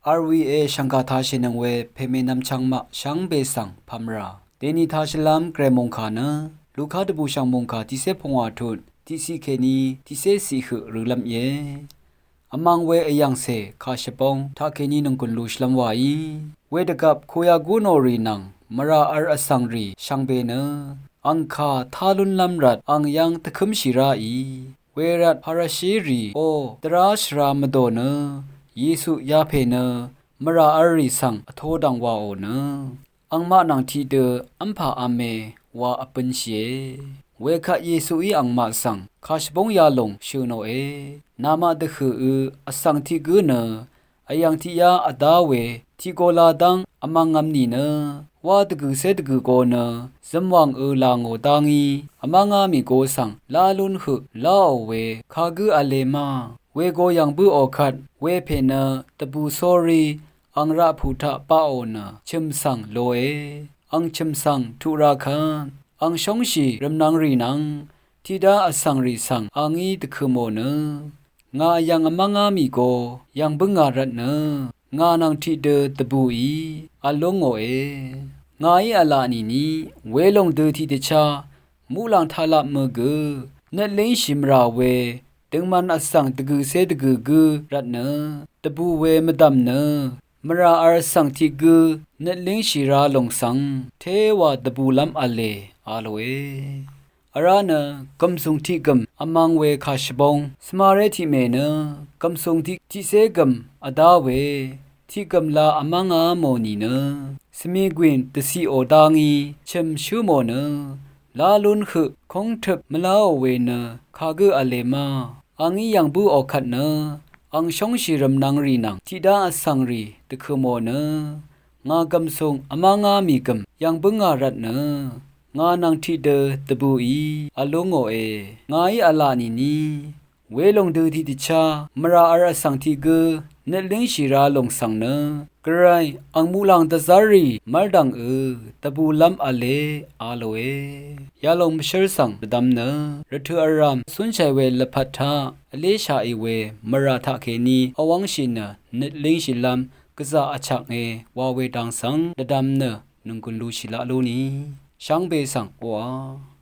RVA ชังกาทาชินังเวเพเมนัมชังมะชังเบสังพัมราเดนิทาชลามเกรมงคานะลูกาดบูชังมงคาที่เสพงวาทุนที่สีเคนีที่เสสีหหรือลำเยอมังเวอยังเซคาชปงทาเคนีนังกุลลูชลำวายเวดกับโคยากูโนรีนังมราอาร์อสังรีชังเบเนอังคาทาลุนลำรัดอังยังตะคุมชิราอีเวรัดพาราชีรีโอตราชรามโดเนเยซูยาเพเนมราอาริสังอโทดังวาโอเนอังมานังทีเดอัมพาอเมวาอปันเชเวคะเยซูอีอังมาสังคาชบงยาลงชูโนเอนามาดะคืออสังทิกุเนอายังทิยาอดาเวทิโกลาดังอมังงัมนีเนวาตะกุเซตะกุโกเนซัมวังลางโอตังอีอมังงามิโกสังลาลุนหุลาเวคากุอเลมาเวโกยังบูออคัดเวเพเนตะบูซอรีอังราภูทะปาโอนาชิมสังโลเออังชิมสังทุราคันอังชงชีรำนังรีนังทิดาอสังรีสังอังอีตะคุโมเนงายังอมังงามิโกยังบึงงารัตเนงานังทิเดตะบูอีอลงโอเองาอีอลานีนีเวลงเดทิเตชามูลังทาลามเกเนลิงชิมราเวตึงมันอสังตะกุเซตะกุรัตเนตะบูเวมดัมเนมราอาสังทิกุเนลิงชิราลงสังเทวะตะบูลัมอเลอาโลเออารานะกัมซุงทิกัมอมังเวคาชบงสมาเรทิเมเนกัมซุงทิเซกัมอดาเวทิกัมลาอมังอาโมนีเนสมีกวินตสีโอดางีเชมชูโมเนลาลุนขึคงทึบมลาเวเนคากุอเลมาอังอียังบูออคัดเนอังชงชิรมนังรีนังทิดาอสังรีตะคุโมเนงากำทรงอมางามีกำยังบึงอารัตเนงานังทิเดตะบูอีอลงโอเองาอีอลานีนีเวลงเดทิติชามราอาระสังทิกเนลิงชิราลงสังเนกรายอังมูลังตะซารีมัลดังตะบูลัมอเลอาโลเอยาลงมชรสังดัมเนรทุอารามสุนชัยเวลพัทธาอเลชาอีเวมราทะเคนีอวังชินเนลิงชิลัมกะซาอชักเอวาเวดังสังดดัมเนนุงกุลลูชิลาโลนีช่างเบสังวา